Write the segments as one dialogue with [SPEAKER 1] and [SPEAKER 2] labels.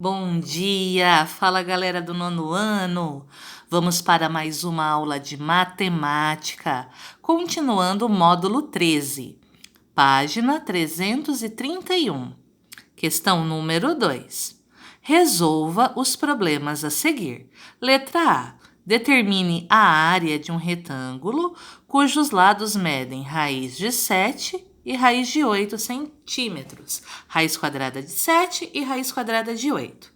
[SPEAKER 1] Bom dia! Fala galera do nono ano! Vamos para mais uma aula de matemática, continuando o módulo 13, página 331, questão número 2. Resolva os problemas a seguir. Letra A. Determine a área de um retângulo cujos lados medem raiz de 7 e raiz de 8 centímetros. Raiz quadrada de 7 e raiz quadrada de 8.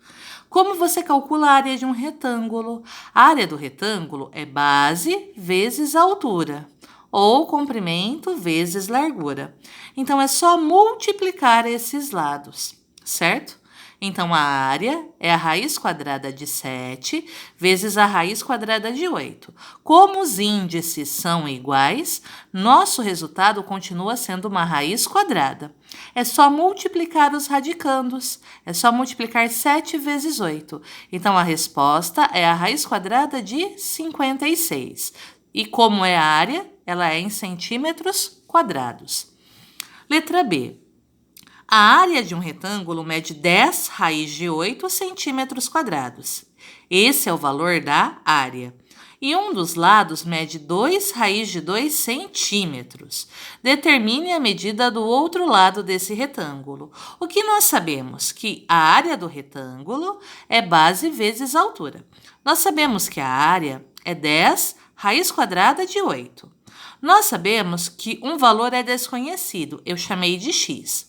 [SPEAKER 1] Como você calcula a área de um retângulo? A área do retângulo é base vezes altura, ou comprimento vezes largura. Então, é só multiplicar esses lados, certo? Então, a área é a raiz quadrada de 7 vezes a raiz quadrada de 8. Como os índices são iguais, nosso resultado continua sendo uma raiz quadrada. É só multiplicar os radicandos. É só multiplicar 7 vezes 8. Então, a resposta é a raiz quadrada de 56. E como é a área, ela é em centímetros quadrados. Letra B. A área de um retângulo mede 10 raiz de 8 centímetros quadrados. Esse é o valor da área. E um dos lados mede 2 raiz de 2 centímetros. Determine a medida do outro lado desse retângulo. O que nós sabemos? Que a área do retângulo é base vezes altura. Nós sabemos que a área é 10 raiz quadrada de 8. Nós sabemos que um valor é desconhecido, eu chamei de x.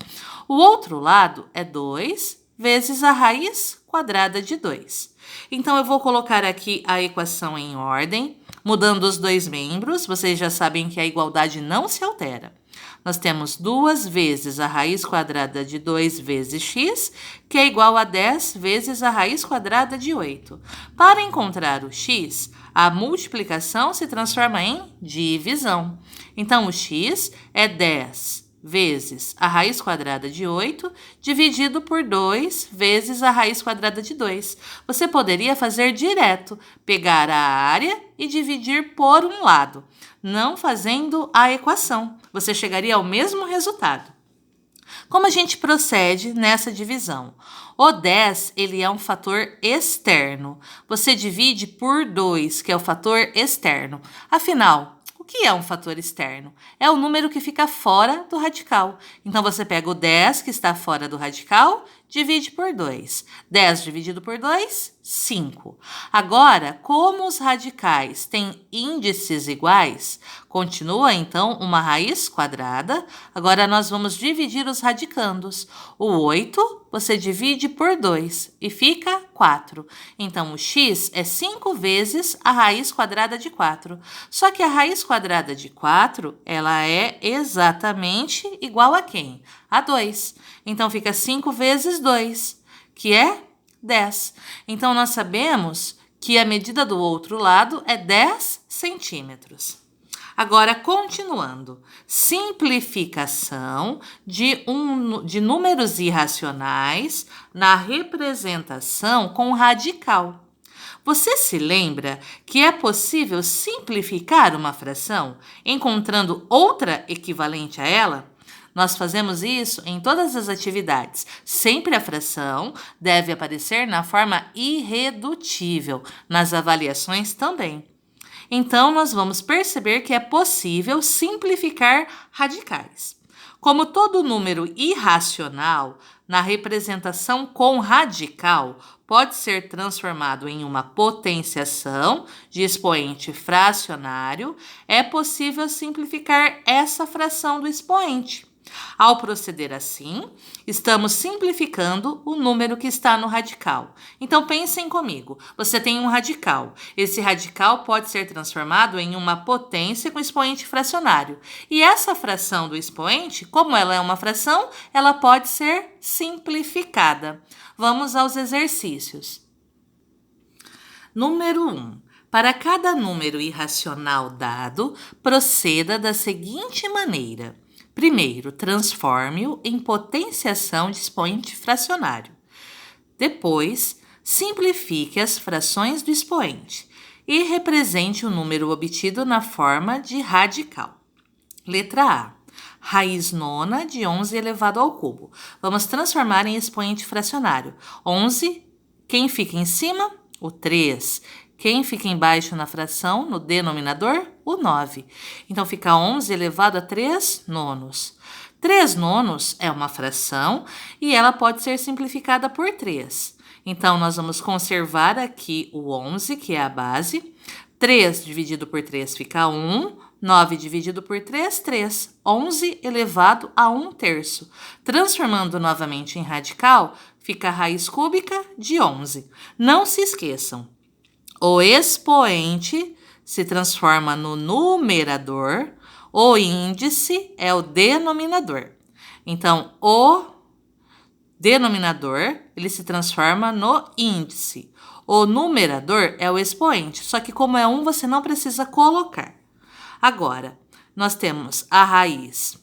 [SPEAKER 1] O outro lado é 2 vezes a raiz quadrada de 2. Então, eu vou colocar aqui a equação em ordem, mudando os dois membros. Vocês já sabem que a igualdade não se altera. Nós temos 2 vezes a raiz quadrada de 2 vezes x, que é igual a 10 vezes a raiz quadrada de 8. Para encontrar o x, a multiplicação se transforma em divisão. Então, o x é 10 vezes a raiz quadrada de 8, dividido por 2 vezes a raiz quadrada de 2. Você poderia fazer direto, pegar a área e dividir por um lado, não fazendo a equação. Você chegaria ao mesmo resultado. Como a gente procede nessa divisão? O 10, ele é um fator externo. Você divide por 2, que é o fator externo. Afinal, o que é um fator externo? É o número que fica fora do radical. Então, você pega o 10, que está fora do radical, divide por 2. 10 dividido por 2, 5. Agora, como os radicais têm índices iguais, continua então uma raiz quadrada. Agora, nós vamos dividir os radicandos. O 8 você divide por 2 e fica 4. Então, o x é 5 vezes a raiz quadrada de 4. Só que a raiz quadrada de 4, ela é exatamente igual a quem? A 2. Então, fica 5 vezes 2, que é 10. Então, nós sabemos que a medida do outro lado é 10 centímetros. Agora, continuando. Simplificação de números irracionais na representação com radical. Você se lembra que é possível simplificar uma fração encontrando outra equivalente a ela? Nós fazemos isso em todas as atividades. Sempre a fração deve aparecer na forma irredutível, nas avaliações também. Então, nós vamos perceber que é possível simplificar radicais. Como todo número irracional, na representação com radical, pode ser transformado em uma potenciação de expoente fracionário, é possível simplificar essa fração do expoente. Ao proceder assim, estamos simplificando o número que está no radical. Então, pensem comigo. Você tem um radical. Esse radical pode ser transformado em uma potência com expoente fracionário. E essa fração do expoente, como ela é uma fração, ela pode ser simplificada. Vamos aos exercícios. Número 1. Para cada número irracional dado, proceda da seguinte maneira. Primeiro, transforme-o em potenciação de expoente fracionário. Depois, simplifique as frações do expoente e represente o número obtido na forma de radical. Letra A. Raiz nona de 11 elevado ao cubo. Vamos transformar em expoente fracionário. 11, quem fica em cima? O 3. Quem fica embaixo na fração, no denominador? O 9. Então, fica 11 elevado a 3 nonos. 3 nonos é uma fração e ela pode ser simplificada por 3. Então, nós vamos conservar aqui o 11, que é a base. 3 dividido por 3 fica 1. 9 dividido por 3, 3. 11 elevado a 1/3. Transformando novamente em radical, fica a raiz cúbica de 11. Não se esqueçam, o expoente se transforma no numerador, o índice é o denominador. Então, o denominador, ele se transforma no índice. O numerador é o expoente, só que como é 1, você não precisa colocar. Agora, nós temos a raiz,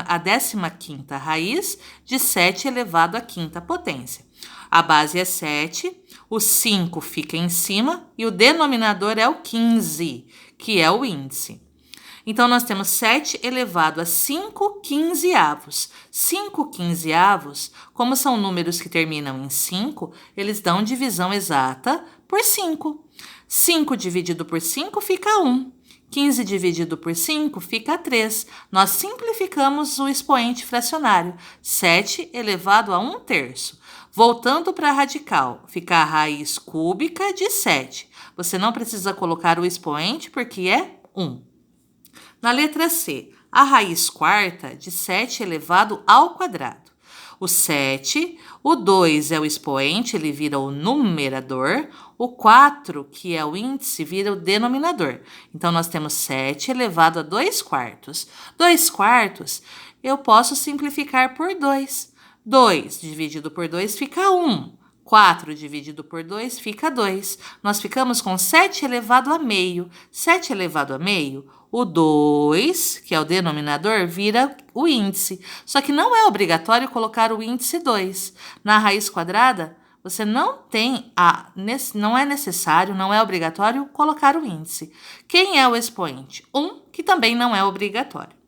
[SPEAKER 1] a 15ª raiz de 7 elevado à quinta potência. A base é 7, o 5 fica em cima e o denominador é o 15, que é o índice. Então, nós temos 7 elevado a 5 quinzeavos. 5 quinzeavos, como são números que terminam em 5, eles dão divisão exata por 5. 5 dividido por 5 fica 1. 15 dividido por 5 fica 3. Nós simplificamos o expoente fracionário. 7 elevado a 1/3. Voltando para a radical, fica a raiz cúbica de 7. Você não precisa colocar o expoente porque é 1. Na letra C, a raiz quarta de 7 elevado ao quadrado. O 7, o 2 é o expoente, ele vira o numerador. O 4, que é o índice, vira o denominador. Então, nós temos 7 elevado a 2/4. 2/4 eu posso simplificar por 2. 2 dividido por 2 fica 1. 4 dividido por 2 fica 2. Nós ficamos com 7 elevado a meio. 7 elevado a meio, o 2, que é o denominador, vira o índice. Só que não é obrigatório colocar o índice 2. Na raiz quadrada, você não é necessário, não é obrigatório colocar o índice. Quem é o expoente? 1, que também não é obrigatório.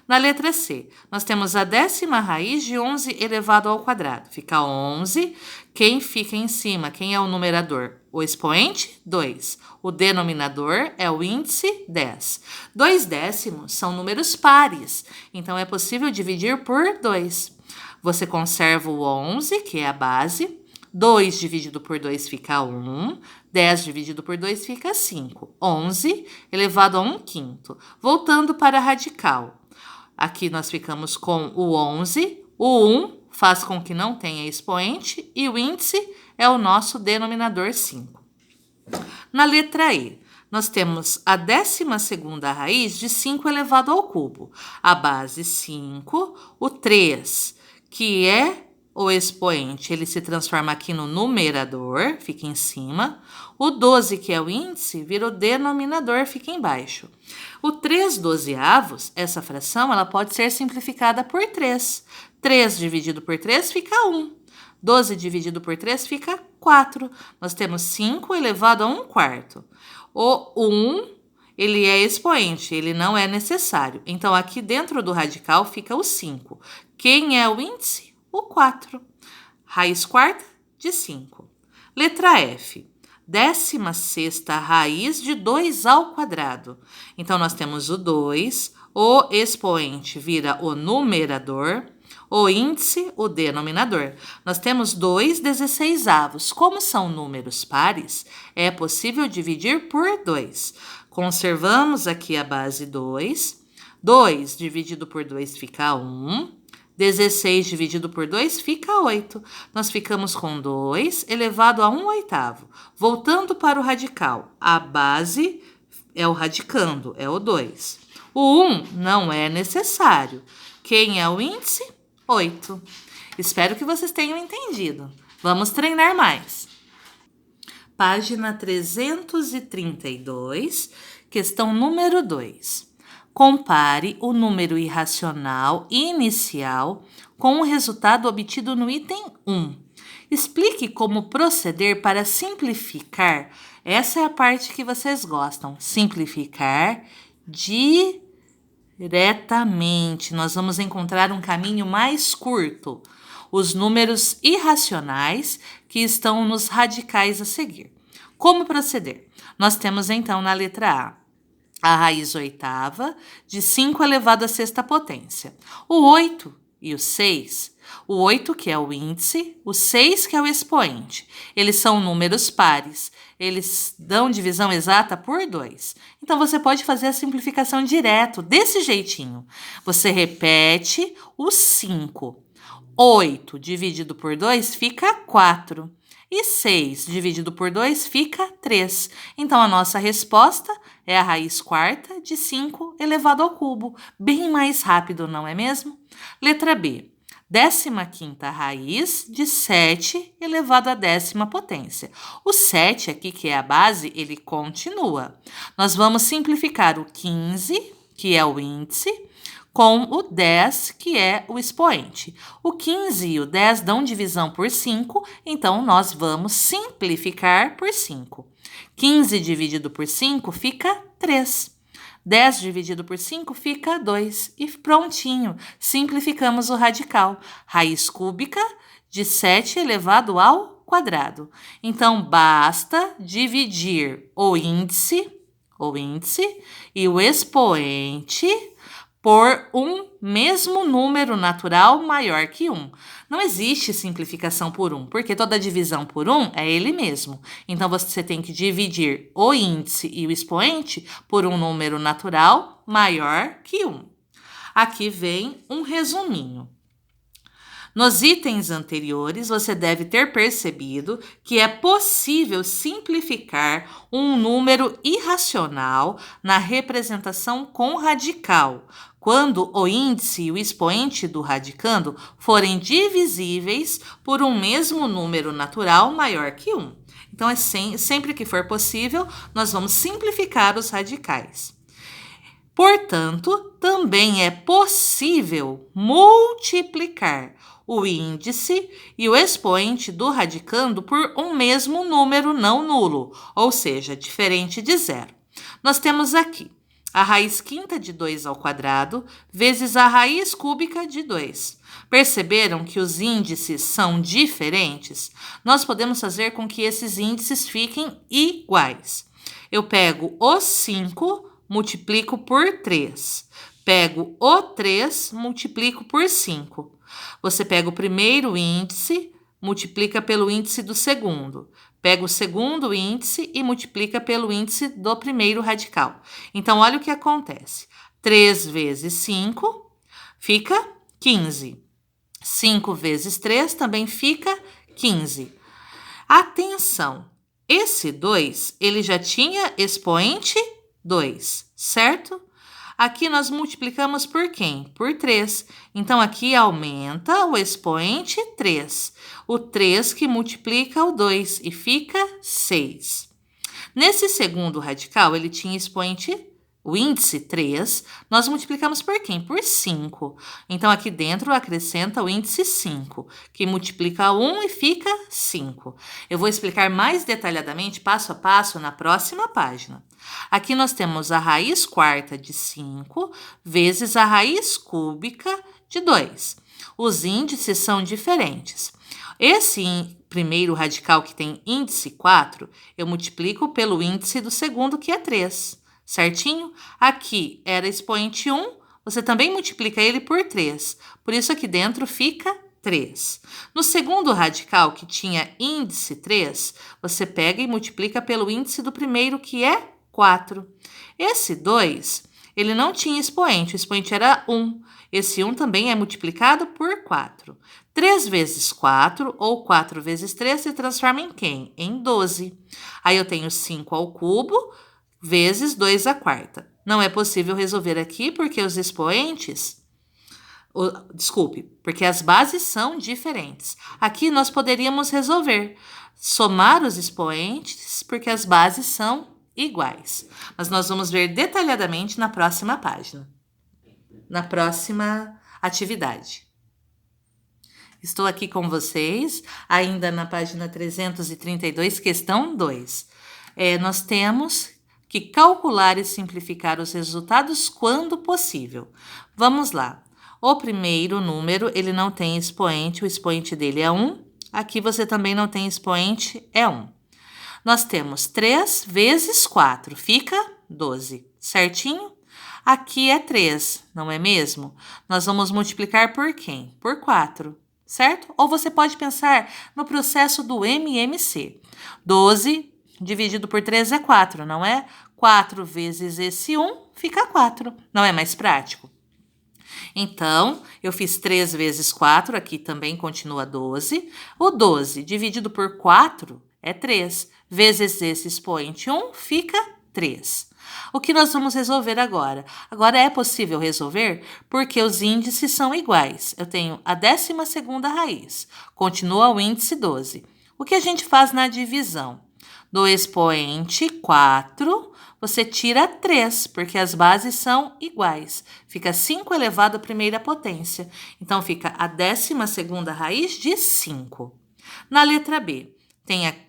[SPEAKER 1] Na letra C, nós temos a 10ª raiz de 11 elevado ao quadrado. Fica 11. Quem fica em cima? Quem é o numerador? O expoente, 2. O denominador é o índice, 10. 2 décimos são números pares, então é possível dividir por 2. Você conserva o 11, que é a base. 2 dividido por 2 fica 1. 10 dividido por 2 fica 5. 11 elevado a 1/5. Voltando para a radical. Aqui nós ficamos com o 11, o 1 faz com que não tenha expoente e o índice é o nosso denominador 5. Na letra E, nós temos a 12ª raiz de 5 elevado ao cubo. A base 5, o 3, que é o expoente, ele se transforma aqui no numerador, fica em cima. O 12, que é o índice, vira o denominador, fica embaixo. O 3/12, essa fração, ela pode ser simplificada por 3. 3 dividido por 3 fica 1. 12 dividido por 3 fica 4. Nós temos 5 elevado a 1/4. O 1, ele é expoente, ele não é necessário. Então, aqui dentro do radical fica o 5. Quem é o índice? O 4. Raiz quarta de 5. Letra F. 16ª raiz de 2 ao quadrado. Então, nós temos o 2, o expoente vira o numerador, o índice, o denominador. Nós temos 2/16. Como são números pares, é possível dividir por 2. Conservamos aqui a base 2. 2 dividido por 2 fica 1. 16 dividido por 2 fica 8. Nós ficamos com 2 elevado a 1/8. Voltando para o radical, a base é o radicando, é o 2. O 1 não é necessário. Quem é o índice? 8. Espero que vocês tenham entendido. Vamos treinar mais. Página 332, questão número 2. Compare o número irracional inicial com o resultado obtido no item 1. Explique como proceder para simplificar. Essa é a parte que vocês gostam. Simplificar diretamente. Nós vamos encontrar um caminho mais curto. Os números irracionais que estão nos radicais a seguir. Como proceder? Nós temos então na letra A raiz oitava de 5 elevado à sexta potência. O 8 e o 6. O 8 que é o índice, o 6 que é o expoente. Eles são números pares. Eles dão divisão exata por 2. Então, você pode fazer a simplificação direto, desse jeitinho. Você repete o 5. 8 dividido por 2 fica 4. E 6 dividido por 2 fica 3. Então, a nossa resposta é a raiz quarta de 5 elevado ao cubo. Bem mais rápido, não é mesmo? Letra B. 15ª raiz de 7 elevado à 10ª potência. O 7 aqui, que é a base, ele continua. Nós vamos simplificar o 15, que é o índice, com o 10, que é o expoente. O 15 e o 10 dão divisão por 5, então nós vamos simplificar por 5. 15 dividido por 5 fica 3. 10 dividido por 5 fica 2. E prontinho, simplificamos o radical. Raiz cúbica de 7 elevado ao quadrado. Então, basta dividir o índice e o expoente por um mesmo número natural maior que 1. Não existe simplificação por 1, porque toda divisão por 1 é ele mesmo. Então, você tem que dividir o índice e o expoente por um número natural maior que 1. Aqui vem um resuminho. Nos itens anteriores, você deve ter percebido que é possível simplificar um número irracional na representação com radical, quando o índice e o expoente do radicando forem divisíveis por um mesmo número natural maior que 1. Então, sempre que for possível, nós vamos simplificar os radicais. Portanto, também é possível multiplicar o índice e o expoente do radicando por um mesmo número não nulo, ou seja, diferente de zero. Nós temos aqui a raiz quinta de 2 ao quadrado vezes a raiz cúbica de 2. Perceberam que os índices são diferentes? Nós podemos fazer com que esses índices fiquem iguais. Eu pego o 5, multiplico por 3. Pego o 3, multiplico por 5. Você pega o primeiro índice, multiplica pelo índice do segundo. Pega o segundo índice e multiplica pelo índice do primeiro radical. Então, olha o que acontece. 3 vezes 5 fica 15. 5 vezes 3 também fica 15. Atenção! Esse 2, ele já tinha expoente 2, certo? Aqui nós multiplicamos por quem? Por 3. Então, aqui aumenta o expoente 3. O 3 que multiplica o 2 e fica 6. Nesse segundo radical, ele tinha expoente, o índice 3. Nós multiplicamos por quem? Por 5. Então, aqui dentro acrescenta o índice 5, que multiplica 1 e fica 5. Eu vou explicar mais detalhadamente, passo a passo, na próxima página. Aqui nós temos a raiz quarta de 5 vezes a raiz cúbica de 2. Os índices são diferentes. Esse primeiro radical que tem índice 4, eu multiplico pelo índice do segundo, que é 3, certinho? Aqui era expoente 1, você também multiplica ele por 3. Por isso aqui dentro fica 3. No segundo radical, que tinha índice 3, você pega e multiplica pelo índice do primeiro, que é 4. Esse 2, ele não tinha expoente, o expoente era 1. Esse 1 também é multiplicado por 4. 3 vezes 4, ou 4 vezes 3, se transforma em quem? Em 12. Aí eu tenho 5 ao cubo, vezes 2 à quarta. Não é possível resolver aqui, porque os expoentes... porque as bases são diferentes. Aqui nós poderíamos resolver, somar os expoentes, porque as bases são iguais. Mas nós vamos ver detalhadamente na próxima página, na próxima atividade. Estou aqui com vocês, ainda na página 332, questão 2. Nós temos que calcular e simplificar os resultados quando possível. Vamos lá. O primeiro número, ele não tem expoente, o expoente dele é 1. Aqui você também não tem expoente, é 1. Nós temos 3 vezes 4, fica 12, certinho? Aqui é 3, não é mesmo? Nós vamos multiplicar por quem? Por 4, certo? Ou você pode pensar no processo do MMC. 12 dividido por 3 é 4, não é? 4 vezes esse 1 fica 4, não é mais prático? Então, eu fiz 3 vezes 4, aqui também continua 12. O 12 dividido por 4 é 3. Vezes esse expoente 1 fica 3. O que nós vamos resolver agora? Agora é possível resolver porque os índices são iguais. Eu tenho a 12ª raiz. Continua o índice 12. O que a gente faz na divisão? Do expoente 4, você tira 3, porque as bases são iguais. Fica 5 elevado à primeira potência. Então, fica a 12ª raiz de 5. Na letra B,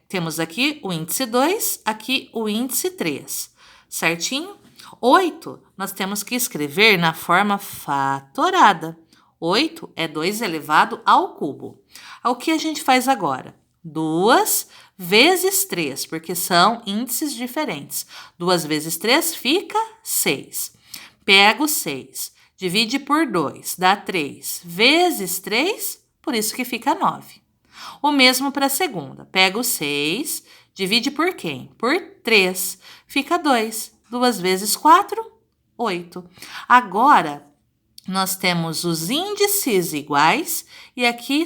[SPEAKER 1] temos aqui o índice 2, aqui o índice 3. Certinho? 8, nós temos que escrever na forma fatorada. 8 é 2 elevado ao cubo. O que a gente faz agora? 2 vezes 3, porque são índices diferentes. 2 vezes 3 fica 6. Pega o 6, divide por 2, dá 3. Vezes 3, por isso que fica 9. O mesmo para a segunda. Pega o 6, divide por quem? Por 3. Fica 2. 2 vezes 4, 8. Agora, nós temos os índices iguais e aqui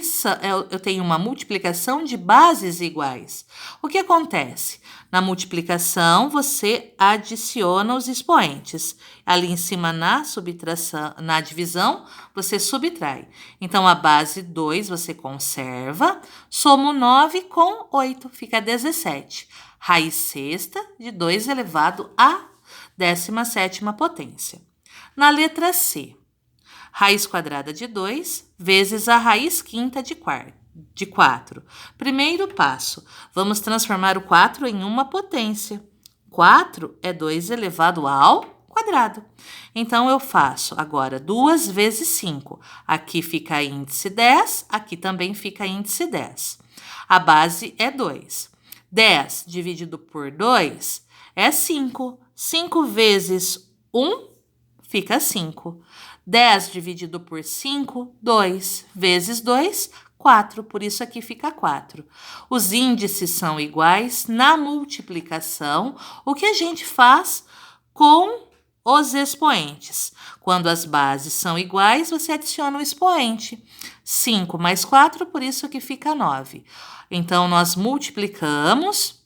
[SPEAKER 1] eu tenho uma multiplicação de bases iguais. O que acontece? Na multiplicação, você adiciona os expoentes. Ali em cima, na divisão, você subtrai. Então, a base 2 você conserva, soma 9 com 8, fica 17. Raiz sexta de 2 elevado à 17ª potência. Na letra C, raiz quadrada de 2 vezes a raiz quinta de 4. Primeiro passo, vamos transformar o 4 em uma potência. 4 é 2 elevado ao quadrado. Então, eu faço agora 2 vezes 5. Aqui fica índice 10, aqui também fica índice 10. A base é 2. 10 dividido por 2 é 5. 5 vezes 1 fica 5. 10 dividido por 5, 2. Vezes 2, 4. Por isso aqui fica 4. Os índices são iguais. Na multiplicação, o que a gente faz com os expoentes? Quando as bases são iguais, você adiciona o expoente. 5 mais 4, por isso que fica 9. Então, nós multiplicamos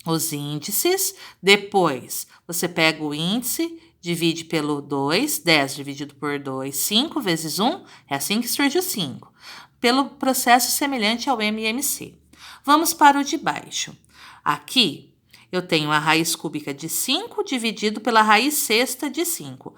[SPEAKER 1] os índices. Depois, você pega o índice, divide pelo 2, 10 dividido por 2, 5 vezes 1, é assim que surge o 5, pelo processo semelhante ao MMC. Vamos para o de baixo. Aqui, eu tenho a raiz cúbica de 5 dividido pela raiz sexta de 5.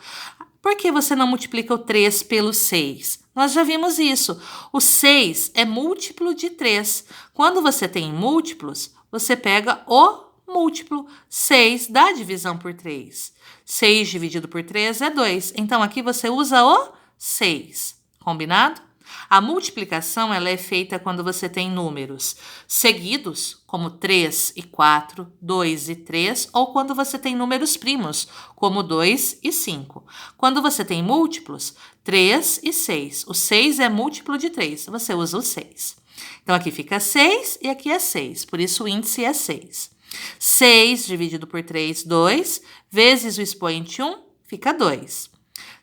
[SPEAKER 1] Por que você não multiplica o 3 pelo 6? Nós já vimos isso. O 6 é múltiplo de 3. Quando você tem múltiplos, você pega o múltiplo. 6 dá divisão por 3. 6 dividido por 3 é 2. Então, aqui você usa o 6. Combinado? A multiplicação ela é feita quando você tem números seguidos, como 3 e 4, 2 e 3, ou quando você tem números primos, como 2 e 5. Quando você tem múltiplos, 3 e 6. O 6 é múltiplo de 3, você usa o 6. Então, aqui fica 6 e aqui é 6, por isso o índice é 6. 6 dividido por 3, 2, vezes o expoente 1, fica 2.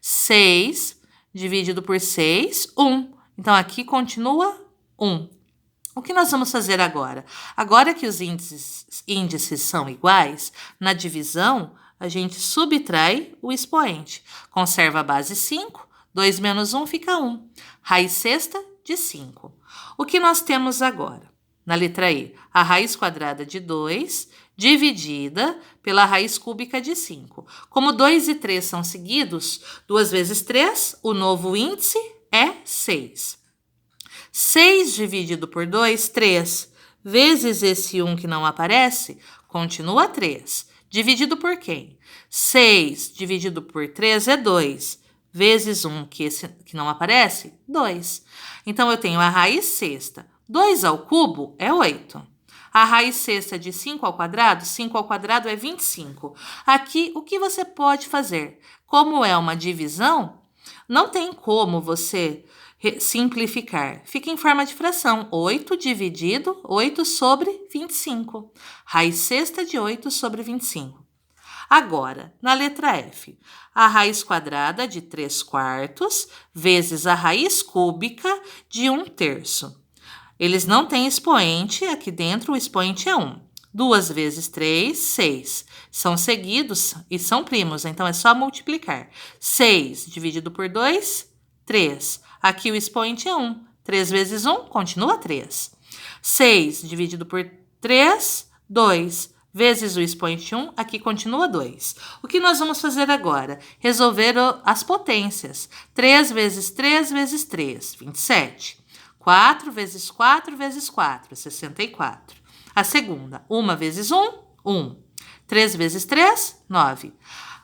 [SPEAKER 1] 6 dividido por 6, 1. Então, aqui continua 1. O que nós vamos fazer agora? Agora que os índices são iguais, na divisão, a gente subtrai o expoente. Conserva a base 5, 2 menos 1 fica 1. Raiz sexta de 5. O que nós temos agora? Na letra E, a raiz quadrada de 2 dividida pela raiz cúbica de 5. Como 2 e 3 são seguidos, 2 vezes 3, o novo índice é 6. 6 dividido por 2, 3. Vezes esse 1 que não aparece, continua 3. dividido por quem? 6 dividido por 3 é 2, vezes 1, que não aparece, 2. Então, eu tenho a raiz sexta. 2 ao cubo é 8. A raiz sexta de 5 ao quadrado é 25. Aqui, o que você pode fazer? Como é uma divisão, não tem como você simplificar. Fica em forma de fração. 8 dividido, 8 sobre 25. Raiz sexta de 8 sobre 25. Agora, na letra F, a raiz quadrada de 3/4 vezes a raiz cúbica de 1/3. Eles não têm expoente, aqui dentro o expoente é 1. 2 vezes 3, 6. São seguidos e são primos, então é só multiplicar. 6 dividido por 2, 3. Aqui o expoente é 1. 3 vezes 1 continua 3. 6 dividido por 3, 2. Vezes o expoente 1, aqui continua 2. O que nós vamos fazer agora? Resolver as potências. 3 vezes 3 vezes 3, 27. 4 vezes 4 vezes 4, 64. A segunda, 1 vezes 1, 1. 3 vezes 3, 9.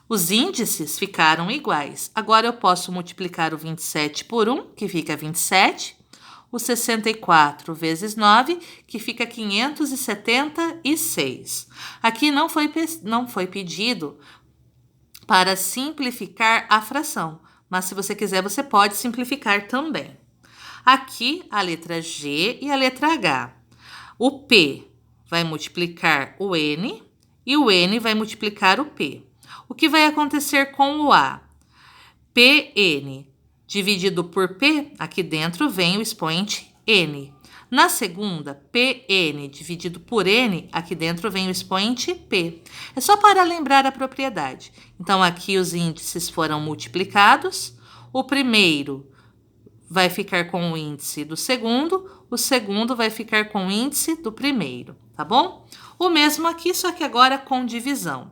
[SPEAKER 1] Os índices ficaram iguais. Agora eu posso multiplicar o 27 por 1, que fica 27. O 64 vezes 9, que fica 576. Aqui não foi pedido para simplificar a fração, mas se você quiser, você pode simplificar também. Aqui, a letra G e a letra H. O P vai multiplicar o N e o N vai multiplicar o P. O que vai acontecer com o A? PN dividido por P, aqui dentro vem o expoente N. Na segunda, PN dividido por N, aqui dentro vem o expoente P. É só para lembrar a propriedade. Então, aqui os índices foram multiplicados. O primeiro vai ficar com o índice do segundo, o segundo vai ficar com o índice do primeiro, tá bom? O mesmo aqui, só que agora com divisão.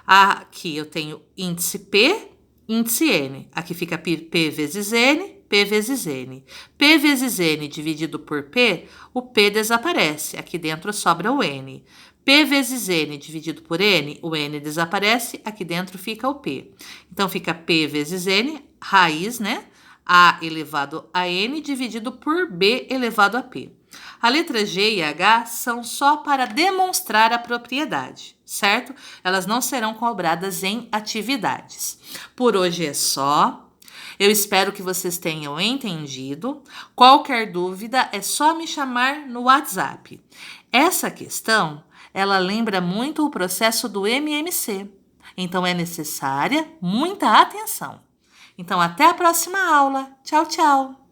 [SPEAKER 1] Aqui eu tenho índice P, índice N. Aqui fica P vezes N, P vezes N. P vezes N dividido por P, o P desaparece. Aqui dentro sobra o N. P vezes N dividido por N, o N desaparece. Aqui dentro fica o P. Então, fica P vezes N, raiz, né? A elevado a N dividido por B elevado a P. A letra G e H são só para demonstrar a propriedade, certo? Elas não serão cobradas em atividades. Por hoje é só. Eu espero que vocês tenham entendido. Qualquer dúvida é só me chamar no WhatsApp. Essa questão, ela lembra muito o processo do MMC. Então, é necessária muita atenção. Então, até a próxima aula. Tchau, tchau!